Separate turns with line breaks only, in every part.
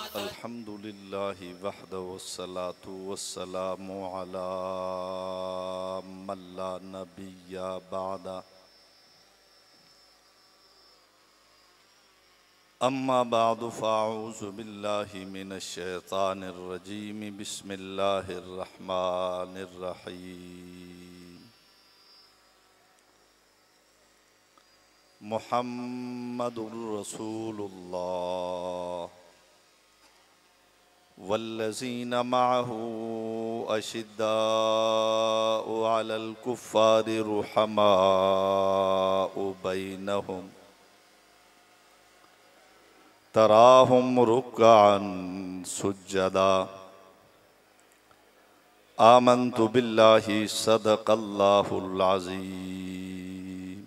अल्हम्दुलिल्लाहि वहदहु वस्सलातु वस्सलामु अला मन ला नबिय्य बअदा। अम्मा बअदु फ़अऊज़ु बिल्लाहि मिनश शैतानिर रजीम। बिस्मिल्लाहिर रहमानिर रहीम। मुहम्मदुर रसूलुल्लाह वल्लज़ीना मअहू अशिद्दाउ अलल कुफ़्फ़ारि रुहमाउ बैनहुम तराहुम रुक्अन सुज्जदा। आमन्तु बिल्लाहि सदक़ल्लाहुल अज़ीम।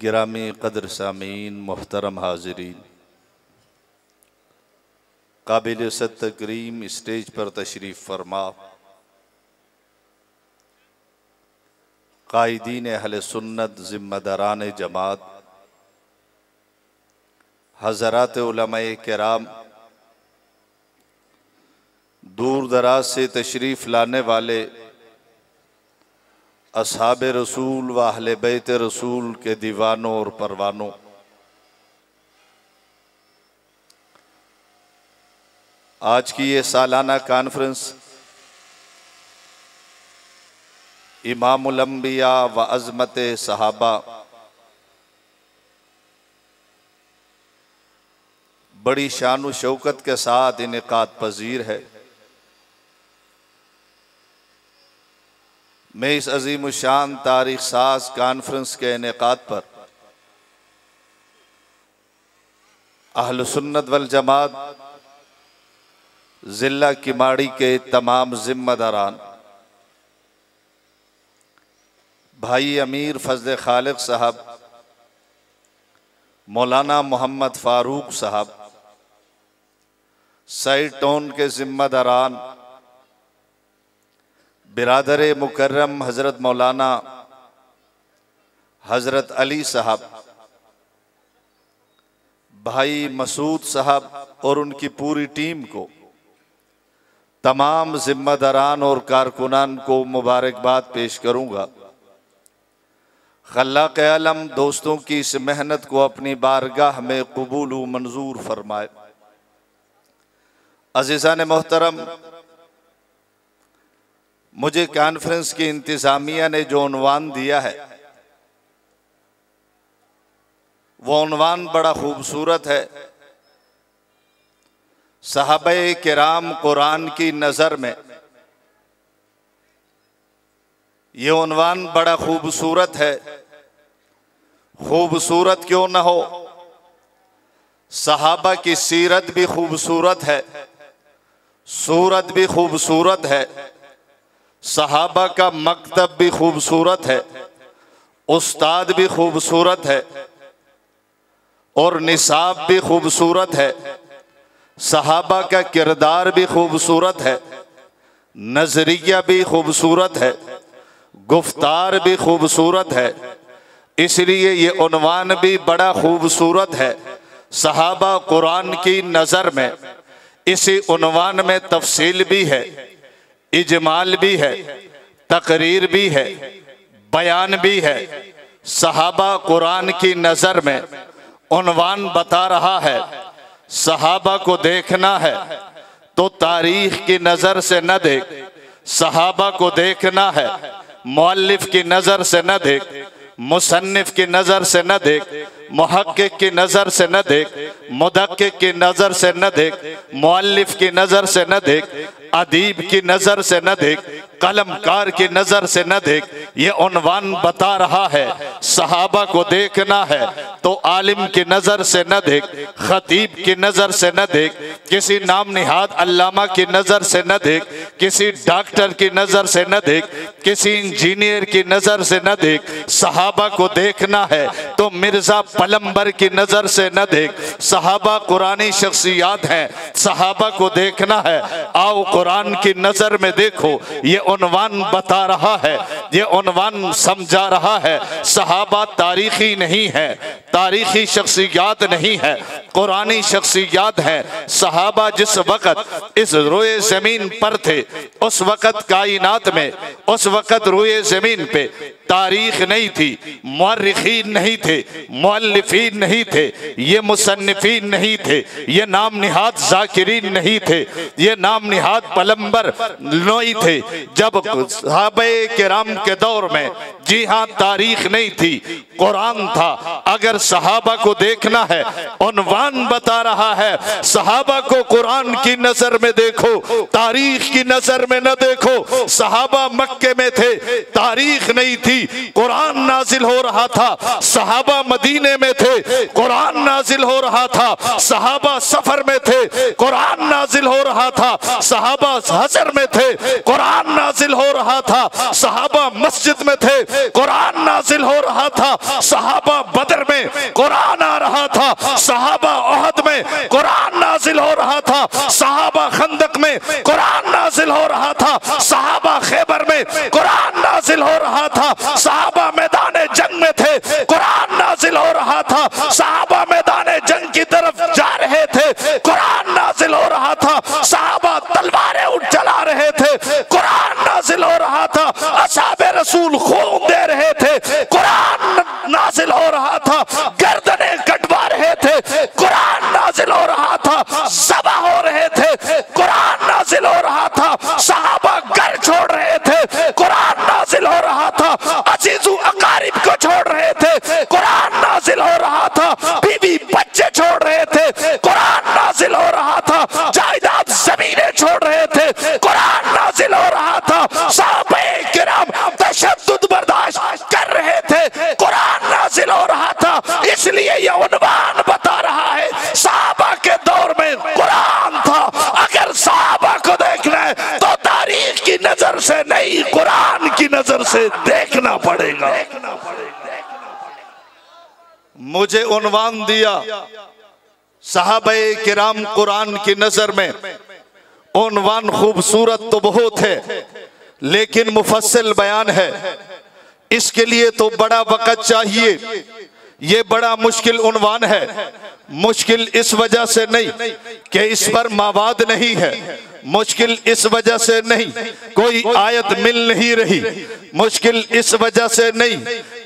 गिरामी क़द्र सामीन, मोहतरम हाज़िरीन, काबिल तकरीम स्टेज पर तशरीफ़ फरमा कायदीन अहले सुन्नत, ज़िम्मेदारान जमात, हज़रात उलमाए किराम, दूर दराज से तशरीफ़ लाने वाले असहाब रसूल व अहले बैत रसूल के दीवानों और परवानों, आज की ये सालाना कॉन्फ्रेंस इमामुल अंबिया व अज़मत सहाबा बड़ी शान व शौकत के साथ इनेकाद पजीर है। मैं इस अजीम शान तारीख साज कॉन्फ्रेंस के इनेकाद पर अहल सुन्नत वल जमात जिला किमाड़ी के तमाम जिम्मेदारान, भाई अमीर फजल खालिक साहब, मौलाना मोहम्मद फारूक साहब, साइड टाउन के जिम्मेदारान, बिरादर मुकर्रम हजरत मौलाना हजरत अली साहब, भाई मसूद साहब और उनकी पूरी टीम को, तमाम जिम्मेदारान और कारकुनान को मुबारकबाद पेश करूंगा। खल्लाक़ आलम दोस्तों की इस मेहनत को अपनी बारगाह में कबूल व मंजूर फरमाए। अज़ीज़ान मोहतरम, मुझे कॉन्फ्रेंस की इंतज़ामिया ने जो उन्वान दिया है वो उन्वान बड़ा खूबसूरत है। सहाबाए किराम कुरान की नज़र में ये उन्वान बड़ा खूबसूरत है। खूबसूरत क्यों न हो, सहाबा की सीरत भी खूबसूरत है, सूरत भी खूबसूरत है, सहाबा का मकतब भी खूबसूरत है, उस्ताद भी खूबसूरत है और निसाब भी खूबसूरत है। सहाबा का किरदार भी खूबसूरत है, नजरिया भी खूबसूरत है, गुफ्तार भी खूबसूरत है। इसलिए ये उन्वान भी बड़ा खूबसूरत है। सहाबा कुरान की नज़र में, इसी उन्वान में तफसील भी है, इजमाल भी है, तकरीर भी है, बयान भी है। सहाबा कुरान की नज़र में उन्वान बता रहा है, सहाबा को देखना है तो तारीख की नज़र से न देख, सहाबा को देखना है मुअल्लिफ की नज़र से न देख, मुसन्निफ की नज़र से न देख, मुहक्किक की नज़र से न देख, मुदक्किक की नज़र से न देख, मुअल्लिफ की नज़र से न देख, अदीब की नज़र से न देख, कलमकार की नज़र से न देख। ये उन्वान बता रहा है सहाबा को देखना है तो आलिम की नज़र से न देख, खतीब की नज़र से न देख, किसी नाम निहाद अल्लामा की नज़र से न देख, किसी डॉक्टर की नजर से न देख, किसी इंजीनियर की नजर से न देख। सहाबा को देखना है तो मिर्जा पलम्बर की नजर से न देख। सहाबा कुरानी शख्सियात हैं, सहाबा को देखना है। आओ कुरान की नजर में देखो, ये उन्वान बता रहा है, ये उन्वान समझा रहा है। सहाबा तारीखी नहीं है, तारीखी शख्सियात नहीं है, कुरानी शख्सियात है। सहाबा जिस वक़्त इस रोए ज़मीन पर थे, उस वक़्त कायनात में, उस वक़्त रोए ज़मीन पे तारीख नहीं थी, मुअर्रिखीन नहीं थे, मुअल्लिफीन नहीं थे, ये मुसन्निफीन नहीं थे, ये नाम निहाद ज़ाकिरीन नहीं थे, ये नाम निहाद पलम्बर नहीं थे। जब सहाबाए किराम के दौर में, जी हाँ, तारीख नहीं थी, कुरान था। अगर सहाबा को देखना है, उन्वान बता रहा है, सहाबा को कुरान की नजर में देखो, तारीख की नजर में न देखो। सहाबा मक्के में थे, तारीख नहीं थी, कुरान नाजिल हो रहा था। सहाबा मदीने में थे, कुरान नाजिल हो रहा था। सहाबा सफर में थे, कुरान नाजिल हो रहा था। सहाबा हजर में थे, कुरान नाजिल हो रहा था। सहाबा मस्जिद में थे, कुरान नाजिल हो रहा था। सहाबा बदर में कुरान आ रहा था। सहाबा ओहद में कुरान नाजिल हो रहा था। सहाबा खंदक में कुरान नाजिल हो रहा था। सहाबा खैबर में कुरान नाजिल हो रहा था। सहाबा मैदान जंग में थे, कुरान नाजिल हो रहा था। सहाबा मैदान जंग की तरफ जा रहे थे, कुरान नाजिल हो रहा था। सहाबा तलवारें उठ चला रहे थे, कुरान नाजिल हो रहा था। असहाबे रसूल खून दे रहे थे, कुरान नाजिल हो रहा था। गर्दनें कटवा रहे थे, कुरान नाजिल हो रहा था। ज़बह हो रहे थे, कुरान नाजिल हो रहा था। सहाबा घर छोड़ रहे थे, कुरान नाजिल हो रहा था। अजीजू अकारिब को छोड़ रहे थे, कुरान नाजिल हो रहा था। बीवी बच्चे छोड़ रहे थे, कुरान नाजिल हो रहा था। जायदाद जमीनें छोड़ रहे थे, कुरान नाजिल हो रहा था। सहाबाए किराम तशद्दुद बर्दाश्त कर रहे थे, कुरान नाजिल हो रहा था। इसलिए यह उन्वान बता रहा है, सहाबा के दौर में कुरान था। अगर सहाबा को देखना है तो तारीख की नजर से नहीं, कुरान की नजर से देखना पड़ेगा। मुझे उन्वान दिया, सहाबाए किराम कुरान की नजर में। उन्वान खूबसूरत तो बहुत है, लेकिन मुफस्सिल बयान है। इसके लिए तो बड़ा वक़्त चाहिए। ये बड़ा मुश्किल उन्वान है। मुश्किल इस वजह से नहीं कि इस पर मवाद नहीं है, मुश्किल इस वजह से नहीं कोई आयत मिल नहीं रही, मुश्किल इस वजह से नहीं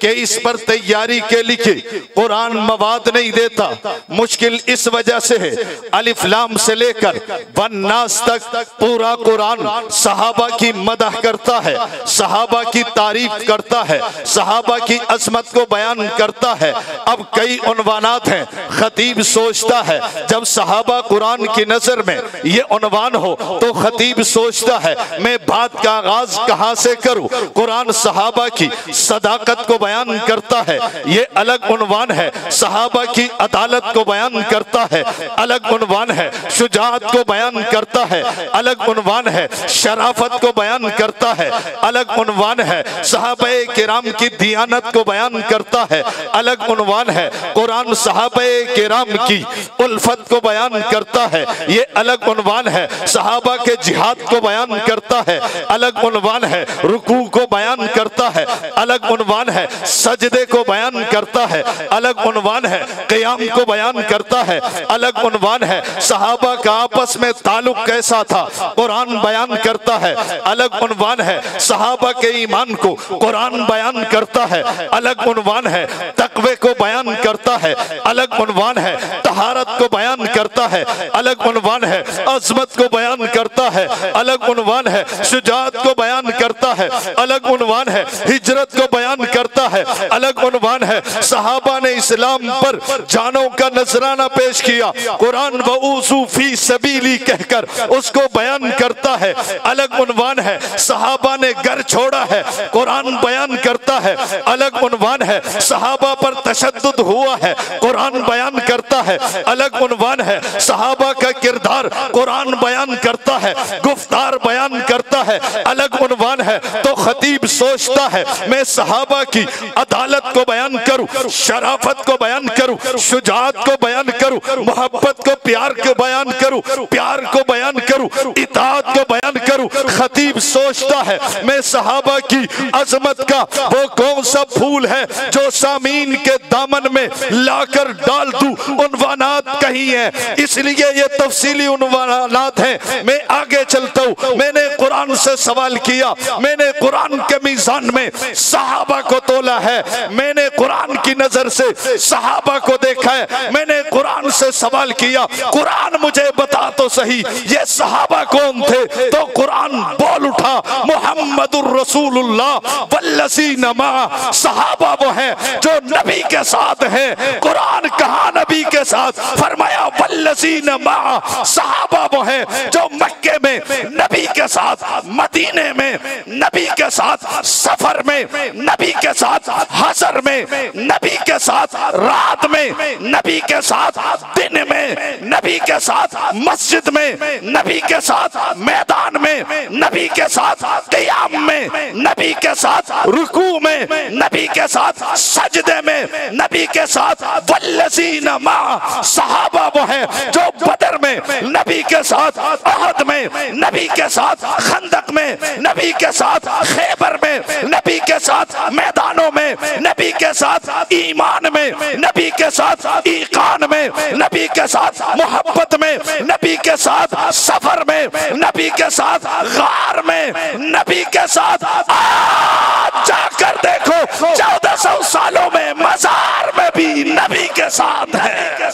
कि इस पर तैयारी के लिए कुरान मवाद नहीं देता। मुश्किल इस वजह से है, अलिफ लाम से लेकर वन्नास तक पूरा कुरान सहाबा की मदह करता है, सहाबा की तारीफ करता है, सहाबा की अजमत को बयान करता है। अब कई उन्वानात हैं, खतीब सोचता है जब सहाबा कुरान की नजर में ये उन्वान हो तो खतीब सोचता है मैं बात का आगाज कहां से करूं। कुरान सहाबा की सदाकत को बयान करता है, ये अलग उन्वान है। सहाबा की अदालत को बयान करता है, अलग उन्वान है। शुजाअत को बयान करता है, अलग उन्वान है। शराफत को बयान करता है, अलग उन्वान है। सहाबाए किराम की दियानत को बयान करता है, अलग उन्वान है। कुरान सहाबाए किराम की उल्फत को बयान करता है, ये अलग उन्वान है। सहाबा के जिहाद को बयान करता है, अलग उन्वान है। रुकू को बयान करता है, अलग उन्वान है। सजदे को बयान करता है, अलग उन्वान है। क़याम को बयान करता है, अलग उन्वान है। सहाबा का आपस में ताल्लुक कैसा था कुरान बयान करता है, अलग उन्वान है। सहाबा के ईमान को कुरान बयान करता है, अलग उन्वान है। तक़वे को बयान करता है, अलग उन्वान है। तहारत को बयान करता है, अलग उन्वान है। अज़मत को बयान करता है, अलग उन्वान है। शुजाअत को बयान करता है, अलग उन्वान है। हिजरत को बयान करता है, अलग अलग उन्वान है। सहाबा ने इस्लाम पर जानों का नजराना पेश किया, कुरान वऊज़ू फी सबीली कहकर उसको बयान करता है, अलग उन्वान है। सहाबा ने घर छोड़ा है, कुरान बयान करता है, अलग उन्वान है। सहाबा पर तशद्दुद हुआ है, कुरान बयान करता है, अलग उन्वान है। सहाबा का किरदार कुरान बयान करता है, गुफ्तार बयान करता है, अलग उन्वान है। तो खतीब सोचता है मैं सहाबा की अदालत को बयान करूं, शराफत को बयान करूं, शुजाअत को बयान करूं, मोहब्बत को प्यार को बयान करूं, प्यार को बयान करूं, इताअत को बयान करूं। खतीब सोचता है मैं सहाबा की अजमत का वो कौन सा फूल है जो सामीन के दामन में लाकर डाल दूं। उन्वानात कहीं है, इसलिए ये तफसीली उन्वानात हैं। मैं आगे चलता हूं। मैंने कुरान से सवाल किया, मैंने कुरान के मीज़ान में सहाबा को तोला है, मैंने कुरान की नजर से सहाबा को देखा है, मैंने कुरान से सवाल किया कुरान मुझे बता तो सही ये सहाबा कौन थे। तो कुरान बोल उठा मुहम्मदुर रसूलुल्लाह वल्लज़ीना मअह। सहाबा वो है जो नबी के साथ हैं। कुरान कहा नबी के साथ, फरमाया वल्लज़ीना मअह। सहाबा वो है जो मक्के में नबी के साथ, मदीने में नबी के साथ, सफर में नबी के साथ, हज़र में नबी के साथ, रात में नबी के साथ, दिन में नबी के साथ, मस्जिद में नबी के साथ, मैदान में नबी के साथ, क़ियाम में नबी के साथ, रुकू में नबी के साथ, सजदे में नबी के साथ। वल्लज़ीना मअह। सहाबा वो है जो बदर में नबी के साथ, अहद में नबी के साथ, खंदक में नबी के साथ, खैबर में नबी के साथ, मैदानों में नबी के साथ, ईमान में नबी के साथ, ईकान में नबी के साथ, मोहब्बत में नबी के साथ, सफर में नबी के साथ, गार में नबी के साथ। आज जाकर देखो 1400 सालों में मजार में भी नबी के साथ है।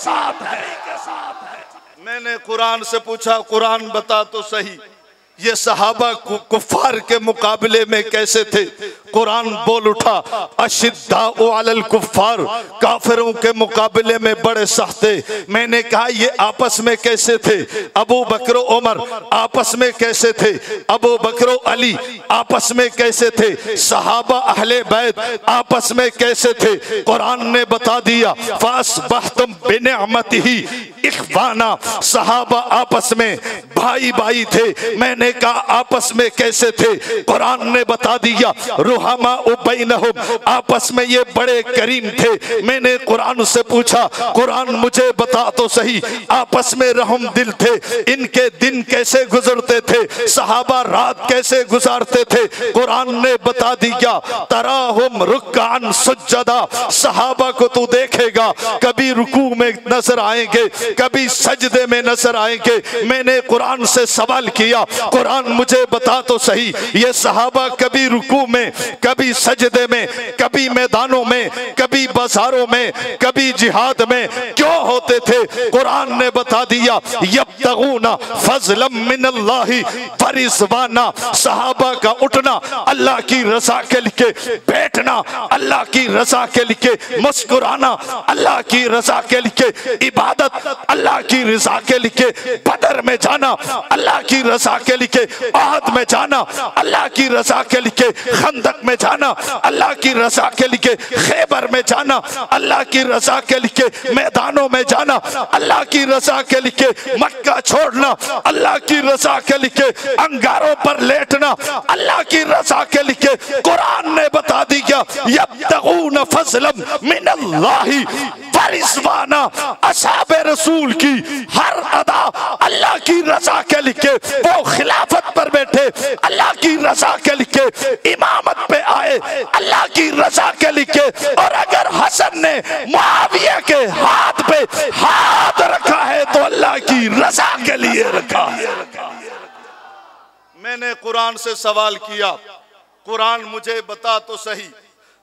मैंने कुरान से पूछा कुरान बता तो सही ये सहाबा कुफार के मुकाबले में कैसे थे। कुरान बोल उठा अशिद्दाउ अलल कुफार, काफिरों के मुकाबले में बड़े सख्त थे। मैंने कहा ये आपस में कैसे थे। अबू बकर उमर आपस में कैसे थे, अबू बकर अली आपस में कैसे थे, सहाबा अहले बैत आपस में कैसे थे। कुरान ने बता दिया फासबहतुम बिनिअमतिही इख्वाना। सहाबा आपस में भाई भाई थे। मैंने कहा आपस में कैसे थे। कुरान ने बता दिया रुहमा बैनहुम, आपस में ये बड़े करीम थे। मैंने कुरान से पूछा कुरान मुझे बता तो सही आपस में रहम दिल थे, इनके दिन कैसे गुजरते थे, सहाबा रात कैसे गुजारते थे। कुरान ने बता दिया तराहुम रुक्कान सुज्जदा। सहाबा को तू देखेगा कभी रुकू में नजर आएंगे, कभी सजदे में नजर आएंगे। मैंने कुरान से सवाल किया कुरान मुझे बता तो सही ये सहाबा कभी रुकू में, कभी सजदे में, कभी मैदानों में, कभी बाजारों में, कभी जिहाद में क्यों होते थे। कुरान ने बता दिया यब्तगूना फज़लन मिनल्लाहि व रिज़वाना। सहाबा का उठना अल्लाह की रज़ा के लिए, बैठना अल्लाह की रज़ा के लिए, मुस्कुराना अल्लाह की रज़ा के लिए, इबादत अल्लाह की रज़ा के लिए, बदर में जाना अल्लाह की रज़ा के लिए, अहद में जाना अल्लाह की रज़ा के लिए, खंदक में जाना अल्लाह की रज़ा के लिए, खैबर में जाना अल्लाह की रज़ा के लिए, मैदानों में जाना अल्लाह की रज़ा के लिए, मक्का छोड़ना अल्लाह की रज़ा के लिए, अंगारों पर लेटना अल्लाह की रज़ा के लिए। कुरान ने बता दिया यब्तगून फज़लन मिनल्लाहि व रिज़वाना। असहाबे रसूल की हर अदा अल्लाह की रज़ा के लिए, वो खिलाफत पर बैठे अल्लाह की रज़ा के लिए, इमामत पे आए अल्लाह की रज़ा के लिए। और अगर हसन ने मुआविया के हाथ पे हाथ रखा है तो अल्लाह की रज़ा के लिए रखा। मैंने कुरान से सवाल किया कुरान मुझे बता तो सही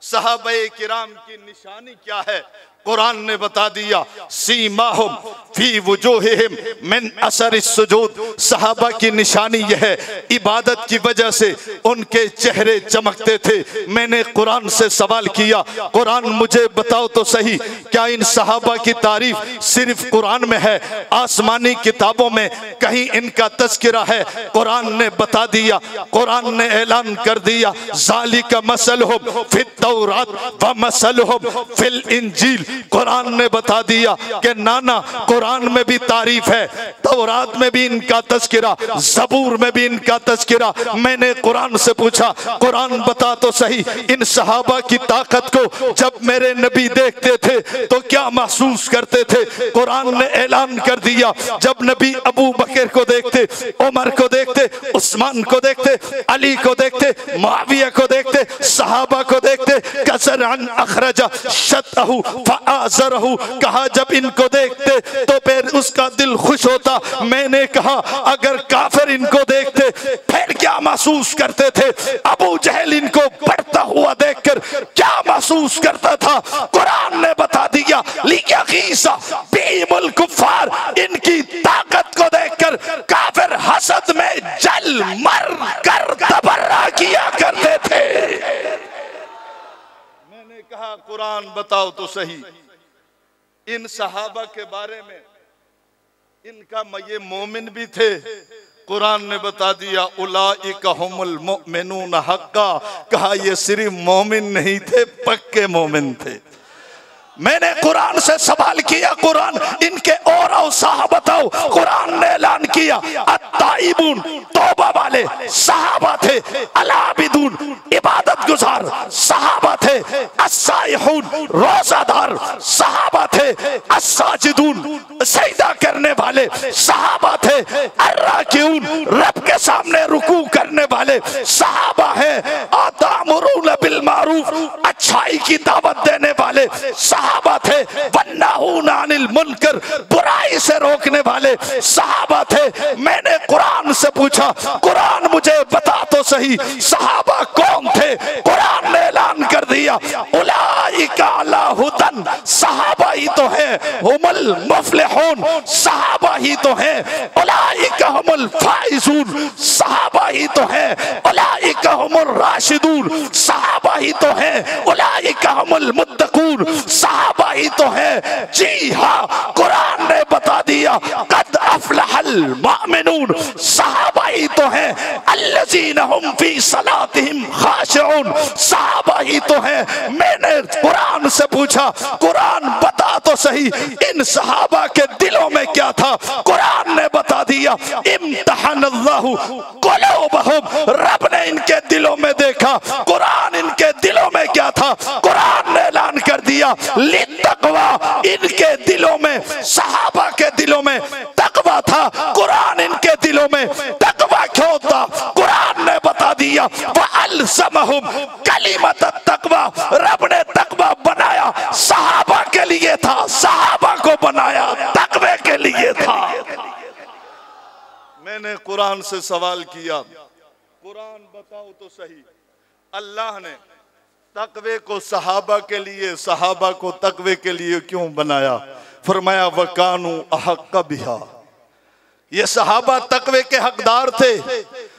सहाबाए किराम की निशानी क्या है। कुरान ने बता दिया सीमाहुम फी वुजूहिहिम मिन असर सुजूद, सहाबा की निशानी यह है इबादत की वजह से उनके चेहरे चमकते थे। मैंने कुरान से सवाल किया, कुरान मुझे बताओ तो सही, क्या इन सहाबा की तारीफ सिर्फ कुरान में है, आसमानी किताबों में कहीं इनका तज़किरा है? कुरान ने बता दिया, कुरान ने ऐलान कर दिया ज़ालिका मसलहुम फित तौरात व मसलहुम फिल इंजील। कुरान ने बता दिया कि नाना कुरान में भी तारीफ है, तौरात में भी इनका तज़किरा, ज़बूर में भी इनका तज़किरा। मैंने कुरान से पूछा, कुरान बता तो सही, इन सहाबा की ताकत को जब मेरे नबी देखते थे तो क्या महसूस करते थे? कुरान ने ऐलान कर दिया, जब नबी अबू बकर को देखते, उमर को देखते, उस्मान को देखते, अली को देखते, मुआविया को देखते, सहाबा को देखते, कसरअन अखरजा शतहु फआज़रहु, कहा जब इनको देखते तो फिर उसका दिल खुश होता। मैंने कहा अगर काफिर इनको देखते फिर क्या महसूस करते थे? अबू जहल इनको बढ़ता हुआ देखकर क्या महसूस करता था? कुरान ने बता दिया लियगीसा बिहिमुल कुफ्फार, इनकी ताकत को देखकर काफिर हसद में जल मर कर तबर्रा किया करते थे। मैंने कहा कुरान बताओ तो सही, इन सहाबा के बारे में, इनका ये मोमिन भी थे। कुरान ने बता दिया उलाइका हुमुल मुमिनून हक्का, कहा ये सिर्फ मोमिन नहीं थे, पक्के मोमिन थे। मैंने कुरान से सवाल किया, कुरान इनके और औसाफ बताओ। कुरान ने ऐलान किया अत्ताइबून, तौबा वाले सहाबा थे, अलाबिदून इबादत गुजार सहाबा थे, अस्साइहून रोजादार सहाबा थे, अस्साजिदून सजदा करने वाले सहाबा थे, अर्राकिऊन रब के सामने रुकू करने वाले सहाबा हैं, आतामुरून बिल मारूफ अच्छाई की दावत देने वाले सहाबा थे, वन्नाहून अनिल मुनकर बुराई से रोकने वाले सहाबा थे। मैंने कुरान से पूछा, कुरान मुझे बता तो सही सहाबा कौन थे? कुरान ने ऐलान कर दिया उलाइका अला हुदन, सहाबा ही तो है, हुमुल मुफलिहून सहाबा ही तो है, उलाइका हुमुल फाइजून सहाबा ही तो है, उलाइका हुमुर राशिदून सहाबा ही तो है, उलाइका हुमुल मुत्तकून सहाबा ही तो है। जी हाँ, कुरान ने बता दिया कद अफलहल मुमिनून सहाबा ही तो है, अल्लज़ीना हुम फी सलातिहिम खाशिऊन सहाबा ही तो है। मैंने कुरान से पूछा, कुरान बता तो सही इन सहाबा के दिलों में क्या था? कुरान ने बता दिया इम्तहनल्लाहु कुलूबहुम, रब ने इनके दिलों में देखा। कुरान इनके दिलों में क्या था? कुरान ने ऐलान कर दिया लित्तक़वा, इनके दिलों में, सहाबा के दिलों में तकवा था। कुरान इनके दिलों में तकवा क्यों था? कुरान ने बता दिया वअल्ज़महुम कलिमत तकवा, रब ने तकवा बनाया सहाबा के लिए था, सहाबा को बनाया तकवे के लिए था। मैंने कुरान से सवाल किया, कुरान बताओ तो सही, अल्लाह ने तकवे को सहाबा के लिए, सहाबा को तकवे के लिए क्यों बनाया? फरमाया वकानू अहक्का बिहा, ये सहाबा तकवे के हकदार थे।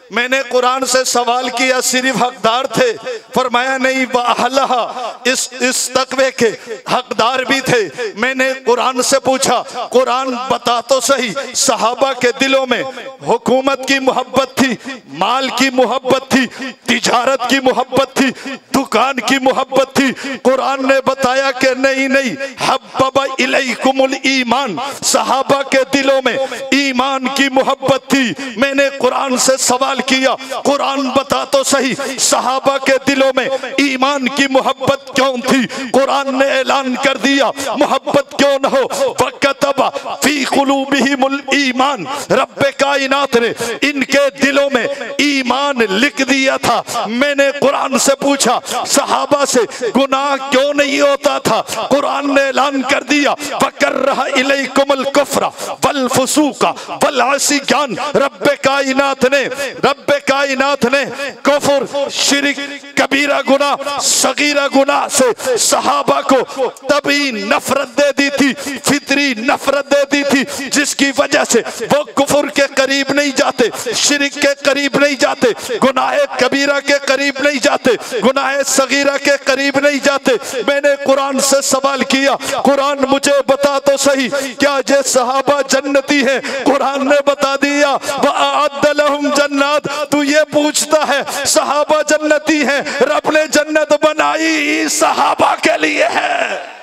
मैंने कुरान से सवाल किया सिर्फ हकदार थे? फरमाया नहीं, वाहलहा, इस तकवे के हकदार भी थे। मैंने कुरान से पूछा, कुरान बता तो सही सहाबा के दिलों में हुकूमत की मोहब्बत थी, माल की मोहब्बत थी, तिजारत की मोहब्बत थी, दुकान की मोहब्बत थी? कुरान ने बताया कि नहीं नहीं, हब्बबा इलैकुमुल ईमान, सहाबा के दिलों में ईमान की मोहब्बत थी। मैंने कुरान से सवाल किया, कुरान बता तो सही सहाबा के दिलों में ईमान की मोहब्बत क्यों थी? कुरान ने ऐलान कर दिया मोहब्बत क्यों न हो, वकतबा फी कुलूबिहिमुल ईमान, रब्बे कायनात ने इनके दिलों में ईमान लिख दिया था। मैंने कुरान से पूछा सहाबा से गुनाह क्यों नहीं होता था? कुरान ने ऐलान कर दिया फकर्रह इलैकुमुल कुफ्र वल फुसूक वल इस्यान, रब्बे कायनात ने रब्बे कायनात ने कुफ्र, शिरक, कबीरा गुनाह, सगीरा गुनाह से सहाबा को तभी नफरत दे दी थी, फितरी नफरत दे दी थी, जिसकी वजह से वो कुफ्र के करीब नहीं जाते, शिरक के करीब नहीं जाते, गुनाह कबीरा के करीब नहीं जाते, गुनाह सगीरा के करीब नहीं जाते। मैंने कुरान से सवाल किया, कुरान मुझे बता तो सही, क्या ये सहाबा जन्नती है? कुरान ने बता दिया वअअद्द लहुम जन्नत। तू ये पूछता है सहाबा जन्नती है, रब ने जन्नत बनाई सहाबा के लिए है।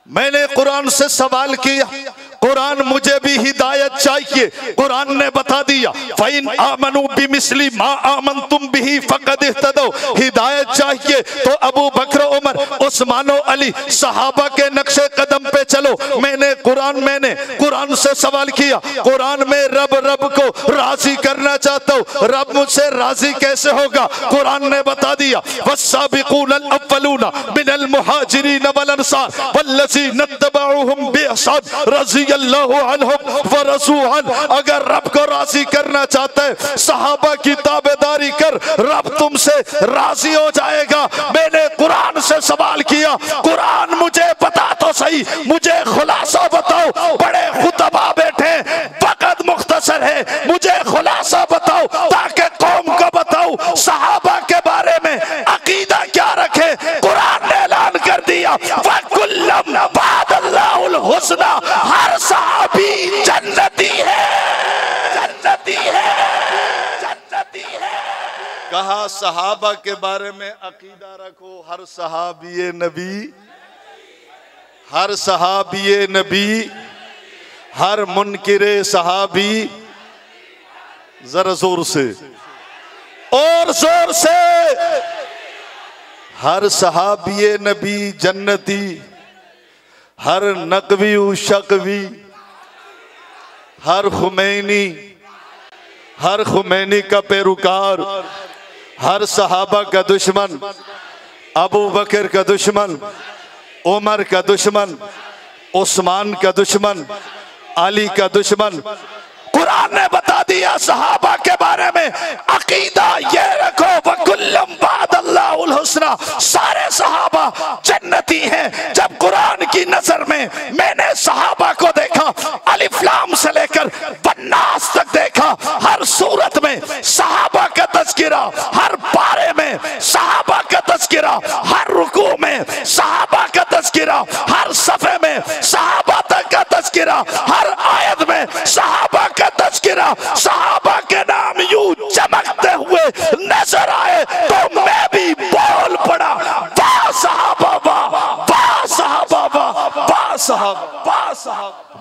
मैंने कुरान से सवाल किया, कुरान मुझे भी हिदायत चाहिए। कुरान ने बता दिया फ़इन आमनू बिमिस्ली मा आमनतुम बिही फ़क़द इह्तदौ। हिदायत चाहिए तो अबू बकर, उमर, उस्मान, अली सहाबा के नक्शे कदम पे चलो। मैंने कुरान से सवाल किया, कुरान में रब को राजी करना चाहता हूँ, रब मुझसे राजी कैसे होगा? कुरान ने बता दिया वस्साबिकूनल अव्वलूना मिनल मुहाजिरीन वल अंसार वल्लज़ीना तबअूहुम बिइहसान रज़ियल्लाहु अन्हुम व रज़ू अन्हु। अगर रब को राजी करना चाहता है, सहाबा की ताबेदारी कर, रब तुमसे राजी हो जाएगा। मैंने कुरान से सवाल किया, कुरान मुझे बता तो सही, मुझे खुलासा बताओ। बड़े खुतबा बैठे, वक़्त मुख्तसर है, मुझे खुलासा बताओ ताकि कौम को बताओ सहाबा के बारे में अकीदा क्या रखे। कुरान ने ऐलान कर दिया वकुल्लम वादल्लाहुल हुस्ना, हर सहाबी जन्नती है, जन्नती है, जन्नती है। कहा सहाबा के बारे में अकीदा रखो, हर सहाबी नबी, हर सहाबी नबी, हर मुनकिरे सहाबी, जरा जोर से और जोर से, हर सहाबी नबी जन्नती, हर नकवी शकवी, हर खुमैनी का पैरोकार, हर सहाबा का दुश्मन, अबू बकर का दुश्मन, उमर का दुश्मन, उस्मान का दुश्मन, अली का दुश्मन। कुरान ने बता दिया सहाबा के बारे में अकीदा ये रखो वकुल्लम वादल्लाहुल हुस्ना, सारे सहाबा जन्नती हैं। जब कुरान की नजर में मैंने सहाबा को देखा, अलिफ लाम से लेकर बन्नास तक देखा, हर सूरत में सहाबा का तज़किरा, हर पारे में सहाबा का तज़किरा, हर रुकू में सहाबा का तज़किरा, हर सफ़े में सहाबा तक का तज़किरा, हर आयत में सहाबा का तज़किरा। सहाबा के नाम यूं चमकते हुए नजर आए तो मैं भी बोल पड़ा वाह सहाबा वाह, वाह सहाबा वाह, वाह सहाबा, वाह सहाबा।